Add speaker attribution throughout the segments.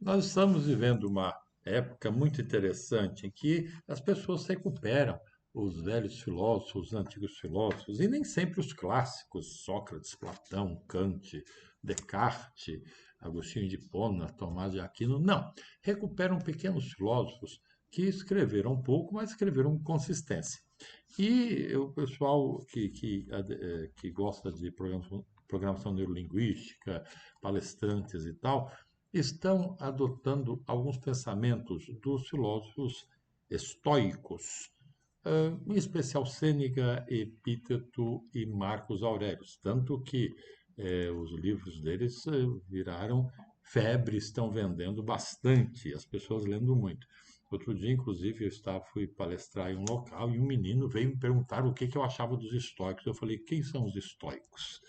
Speaker 1: Nós estamos vivendo uma época muito interessante em que as pessoas recuperam os velhos filósofos, os antigos filósofos, e nem sempre os clássicos, Sócrates, Platão, Kant, Descartes, Agostinho de Hipona, Tomás de Aquino, não. Recuperam pequenos filósofos que escreveram um pouco, mas escreveram com consistência. E o pessoal que gosta de programação neurolinguística, palestrantes e tal, estão adotando alguns pensamentos dos filósofos estoicos, em especial Sêneca, Epíteto e Marcos Aurelius. Tanto que os livros deles viraram febre, estão vendendo bastante, as pessoas lendo muito. Outro dia, inclusive, fui palestrar em um local e um menino veio me perguntar o que eu achava dos estoicos. Eu falei, quem são os estoicos?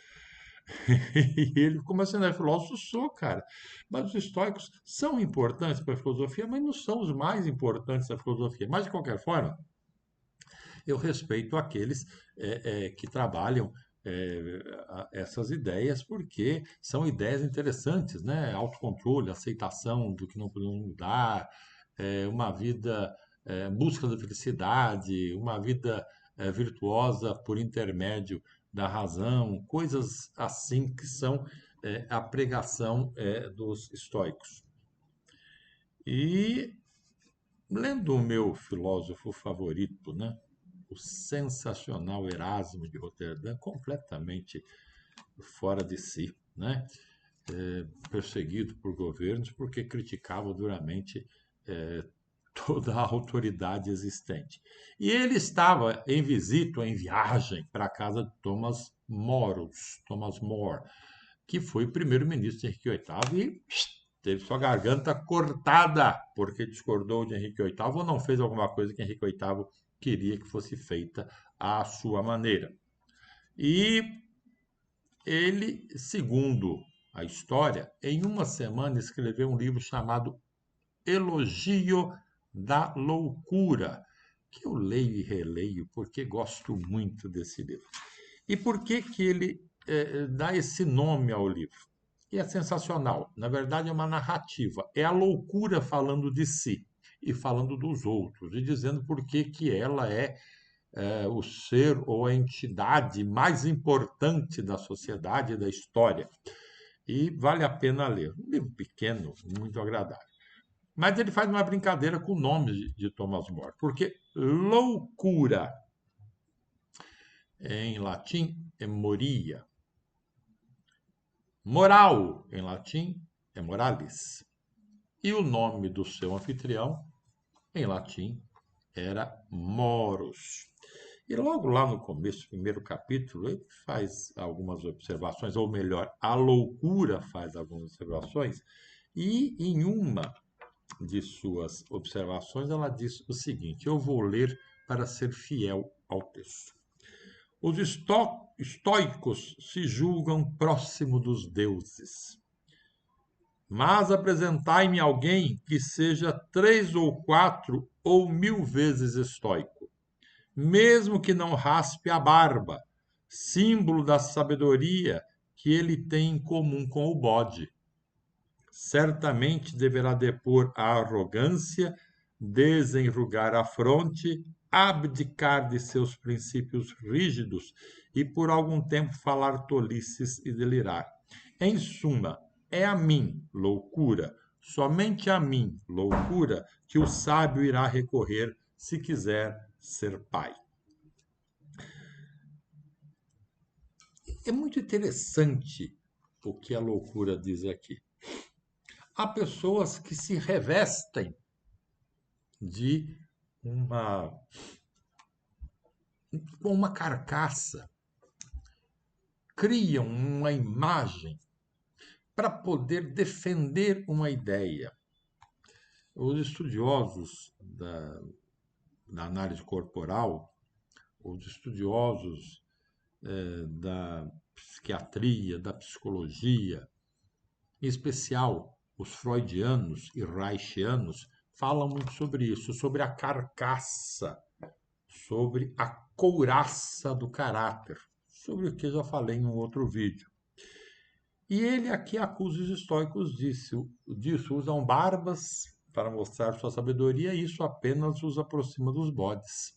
Speaker 1: E ele, como assim, não é filósofo? Sou, cara. Mas os estoicos são importantes para a filosofia, mas não são os mais importantes da filosofia. Mas, de qualquer forma, eu respeito aqueles que trabalham essas ideias, porque são ideias interessantes, né? Autocontrole, aceitação do que não podemos mudar, uma vida, busca da felicidade, uma vida virtuosa por intermédio da razão, coisas assim que são a pregação dos estoicos. E lendo o meu filósofo favorito, né, o sensacional Erasmo de Roterdã, completamente fora de si, né, perseguido por governos porque criticava duramente eh, toda a autoridade existente. E ele estava em visita, em viagem para a casa de Thomas More, que foi primeiro-ministro de Henrique VIII e teve sua garganta cortada porque discordou de Henrique VIII ou não fez alguma coisa que Henrique VIII queria que fosse feita à sua maneira. E ele, segundo a história, em uma semana escreveu um livro chamado Elogio da Loucura, que eu leio e releio porque gosto muito desse livro. E por que que ele dá esse nome ao livro? E é sensacional. Na verdade, é uma narrativa. É a loucura falando de si e falando dos outros, e dizendo por que que ela é o ser ou a entidade mais importante da sociedade e da história. E vale a pena ler. Um livro pequeno, muito agradável. Mas ele faz uma brincadeira com o nome de Thomas More, porque loucura em latim é moria, moral em latim é moralis, e o nome do seu anfitrião em latim era Moros. E logo lá no começo, do primeiro capítulo, ele faz algumas observações, ou melhor, a loucura faz algumas observações, e em uma de suas observações ela diz o seguinte: eu vou ler para ser fiel ao texto. Os estoicos se julgam próximo dos deuses, mas apresentai-me alguém que seja 3 ou 4 ou 1000 vezes estoico, mesmo que não raspe a barba, símbolo da sabedoria que ele tem em comum com o bode. Certamente deverá depor a arrogância, desenrugar a fronte, abdicar de seus princípios rígidos e por algum tempo falar tolices e delirar. Em suma, é a mim, loucura, somente a mim, loucura, que o sábio irá recorrer se quiser ser pai. É muito interessante o que a loucura diz aqui. Há pessoas que se revestem de uma, com uma carcaça, criam uma imagem para poder defender uma ideia. Os estudiosos da análise corporal, os estudiosos da psiquiatria, da psicologia, em especial os freudianos e reichianos, falam muito sobre isso, sobre a carcaça, sobre a couraça do caráter, sobre o que eu já falei em um outro vídeo. E ele aqui acusa os estoicos disso, usam barbas para mostrar sua sabedoria, e isso apenas os aproxima dos bodes.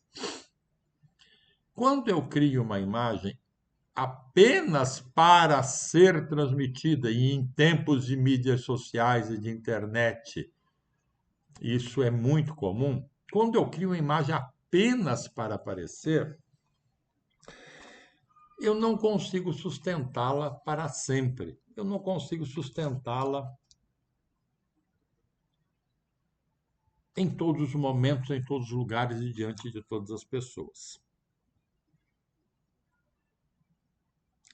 Speaker 1: Quando eu crio uma imagem apenas para ser transmitida, e em tempos de mídias sociais e de internet, isso é muito comum. Quando eu crio uma imagem apenas para aparecer, eu não consigo sustentá-la para sempre. Eu não consigo sustentá-la em todos os momentos, em todos os lugares e diante de todas as pessoas.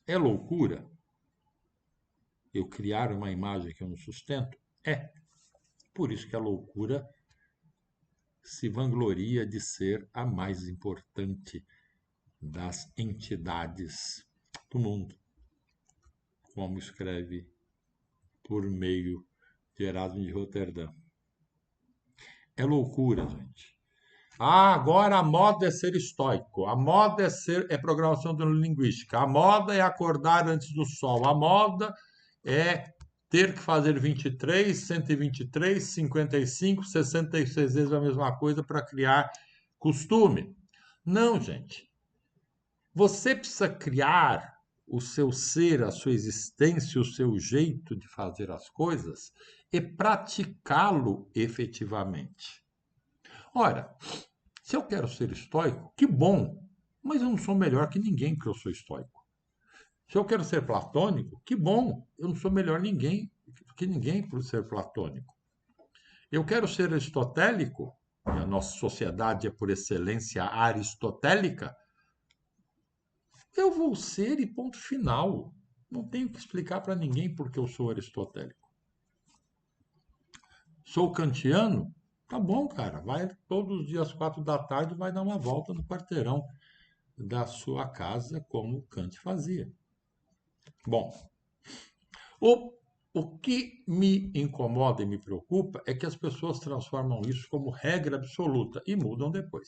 Speaker 1: É loucura eu criar uma imagem que eu não sustento? É. Por isso que a loucura se vangloria de ser a mais importante das entidades do mundo, como escreve por meio de Erasmo de Roterdã. É loucura, gente. Ah, agora a moda é ser estoico, a moda é programação neurolinguística, a moda é acordar antes do sol, a moda é ter que fazer 23, 123, 55, 66 vezes a mesma coisa para criar costume. Não, gente. Você precisa criar o seu ser, a sua existência, o seu jeito de fazer as coisas e praticá-lo efetivamente. Ora, se eu quero ser estoico, que bom, mas eu não sou melhor que ninguém porque eu sou estoico. Se eu quero ser platônico, que bom, eu não sou melhor que ninguém por ser platônico. Eu quero ser aristotélico, e a nossa sociedade é por excelência aristotélica, eu vou ser e ponto final. Não tenho que explicar para ninguém porque eu sou aristotélico. Sou kantiano? Tá bom, cara. Vai todos os dias, 4 da tarde, vai dar uma volta no quarteirão da sua casa, como Kant fazia. Bom, o, o que me incomoda e me preocupa é que as pessoas transformam isso como regra absoluta e mudam depois.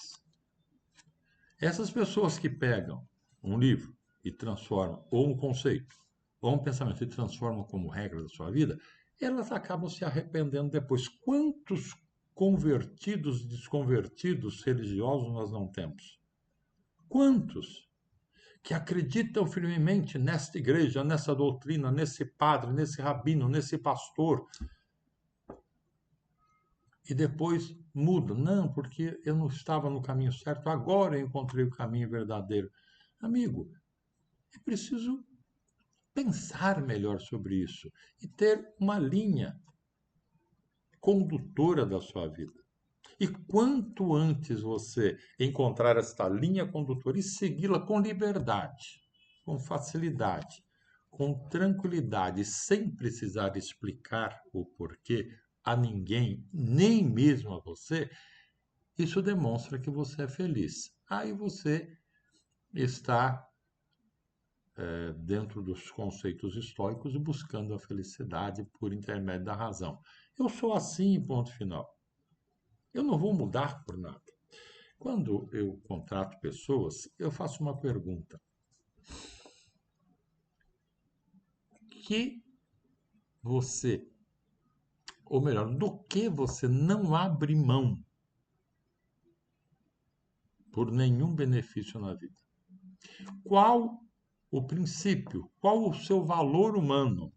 Speaker 1: Essas pessoas que pegam um livro e transformam, ou um conceito, ou um pensamento e transformam como regra da sua vida, elas acabam se arrependendo depois. Quantos convertidos, desconvertidos religiosos nós não temos? Quantos que acreditam firmemente nesta igreja, nessa doutrina, nesse padre, nesse rabino, nesse pastor, e depois mudam? Não, porque eu não estava no caminho certo, agora eu encontrei o caminho verdadeiro. Amigo, é preciso pensar melhor sobre isso e ter uma linha condutora da sua vida. E quanto antes você encontrar esta linha condutora e segui-la com liberdade, com facilidade, com tranquilidade, sem precisar explicar o porquê a ninguém, nem mesmo a você, isso demonstra que você é feliz. Aí você está dentro dos conceitos estoicos e buscando a felicidade por intermédio da razão. Eu sou assim, ponto final. Eu não vou mudar por nada. Quando eu contrato pessoas, eu faço uma pergunta: que você, ou melhor, do que você não abre mão por nenhum benefício na vida? Qual o princípio, qual o seu valor humano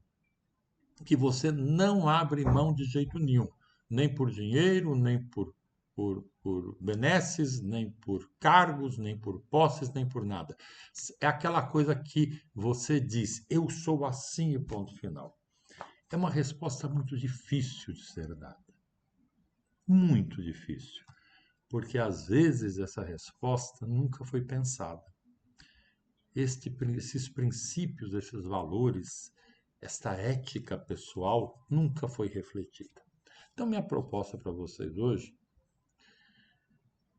Speaker 1: que você não abre mão de jeito nenhum? Nem por dinheiro, nem por benesses, nem por cargos, nem por posses, nem por nada. É aquela coisa que você diz, eu sou assim e ponto final. É uma resposta muito difícil de ser dada. Muito difícil. Porque às vezes essa resposta nunca foi pensada. Esses princípios, esses valores, esta ética pessoal nunca foi refletida. Então, minha proposta para vocês hoje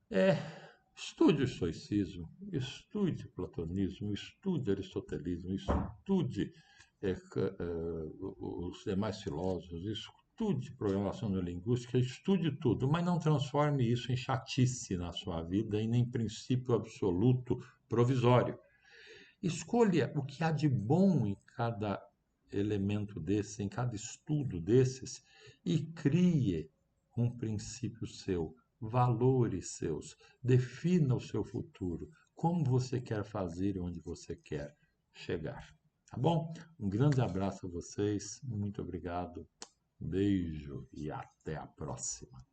Speaker 1: é: estude o estoicismo, estude o platonismo, estude o aristotelismo, estude os demais filósofos, estude programação neurolinguística, estude tudo, mas não transforme isso em chatice na sua vida e nem princípio absoluto provisório. Escolha o que há de bom em cada elemento desse, em cada estudo desses, e crie um princípio seu, valores seus, defina o seu futuro, como você quer fazer e onde você quer chegar. Tá bom? Um grande abraço a vocês, muito obrigado, beijo e até a próxima.